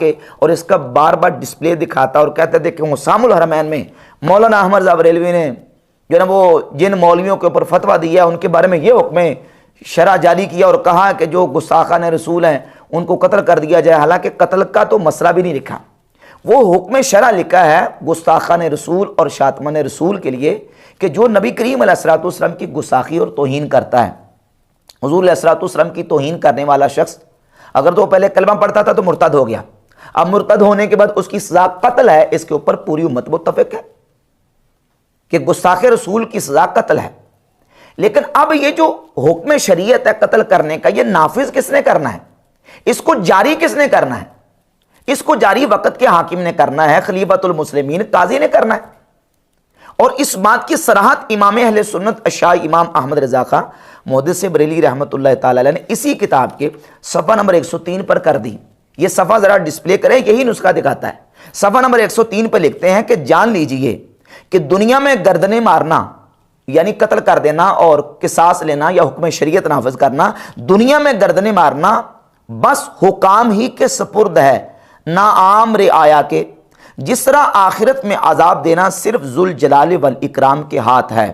के और इसका बार बार डिस्प्ले दिखाता और कहते थे कि हुसामुल हरमैन में मौलाना अहमद रज़ा बरेलवी ने जो ना वो जिन मौलवियों के ऊपर फतवा दिया उनके बारे में ये हुक्म शरा जारी किया और कहा कि जो गुस्ताखान रसूल हैं उनको कत्ल कर दिया जाए। हालांकि कत्ल का तो मसला भी नहीं लिखा, वो हुक्म शरा लिखा है गुस्ताखान रसूल और शातमन रसूल के लिए कि जो नबी करीम अलैहिस्सलातु वस्सलाम की गुस्ताखी और तौहीन करता है, हुज़ूर अलैहिस्सलातु वस्सलाम की तौहीन करने वाला शख्स अगर तो पहले कलमा पढ़ता था तो मुर्तद हो गया, अब मुर्तद होने के बाद उसकी सज़ा कत्ल है। इसके ऊपर पूरी उम्मत मुत्तफ़िक़ है कि गुस्ताखे रसूल की सज़ा कत्ल है। लेकिन अब ये जो हुक्म शरीयत है कत्ल करने का, ये नाफिज किसने करना है, इसको जारी किसने करना है? इसको जारी वक़्त के हाकिम ने करना है, खलीफतुल मुस्लिमीन काजी ने करना है। और इस बात की सराहत इमाम अहले सुन्नत शाह इमाम अहमद रज़ा खां मुहद्दिस बरेली रहमतुल्लाह ताला अलैह ने इसी किताब के सफ़ा नंबर 103 पर कर दी। ये सफ़ा ज़रा डिस्प्ले करें, यही नुस्खा दिखाता है। सफ़ा नंबर 103 पर लिखते हैं कि जान लीजिए कि दुनिया में गर्दनें मारना यानी कत्ल कर देना और किसास लेना या हुक्म शरीयत नाफिज करना, दुनिया में गर्दनें मारना बस हुकाम ही के सपुर्द है, ना आम रिआया के। जिस तरह आखिरत में अजाब देना सिर्फ जुल जलाल वल इकराम के हाथ है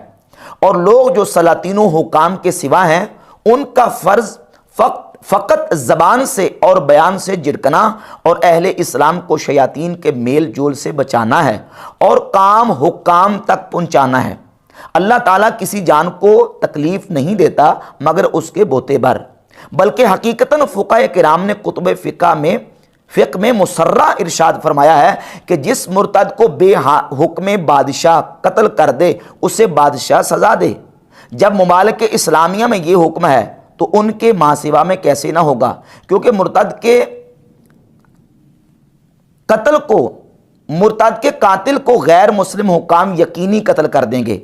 और लोग जो सलातीनों हुकाम के सिवा हैं उनका फर्ज फ़कत ज़बान से और बयान से झिड़कना और अहले इस्लाम को शयातीन के मेल जोल से बचाना है और काम हुकाम तक पहुँचाना है। अल्लाह ताला किसी जान को तकलीफ नहीं देता मगर उसके बोते भर, बल्कि हकीकतन फ़ुक़हा किराम ने कुतुब फ़िक़्ह में मुसर्रा इरशाद फरमाया है कि जिस मुर्तद को हुक्म बादशाह कत्ल कर दे उसे बादशाह सज़ा दे। जब मुमालिक इस्लामिया में ये हुक्म है तो उनके मासिवा में कैसे ना होगा, क्योंकि मुर्तद के कातिल को गैर मुस्लिम हुकाम यकीनी कत्ल कर देंगे।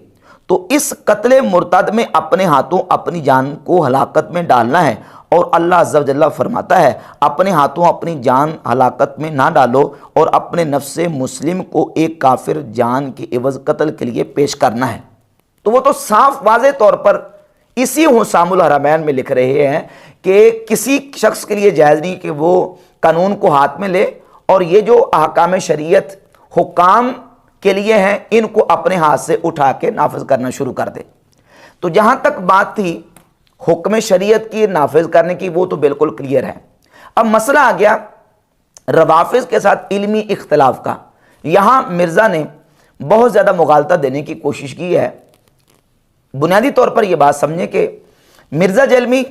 तो इस कत्ल मुर्तद में अपने हाथों अपनी जान को हलाकत में डालना है और अल्लाह अज़्ज़ा व जल्ला फरमाता है अपने हाथों अपनी जान हलाकत में ना डालो और अपने नफ्से मुस्लिम को एक काफिर जान के एवज़ कत्ल के लिए पेश करना है। तो वो तो साफ वाज़े तौर पर इसी हुसामुल हरमैन में लिख रहे हैं कि किसी शख्स के लिए जायज़ नहीं कि वो कानून को हाथ में ले और ये जो अहकाम शरीयत हुकाम के लिए हैं इनको अपने हाथ से उठा के नाफिज करना शुरू कर दे। तो जहाँ तक बात थी हुक्म शरीयत की नाफिज करने की, वो तो बिल्कुल क्लियर है। अब मसला आ गया रवाफिज के साथ इल्मी इख्तलाफ का। यहाँ मिर्ज़ा ने बहुत ज़्यादा मुगालता देने की कोशिश की है। बुनियादी तौर पर यह बात समझें कि मिर्ज़ा जलमी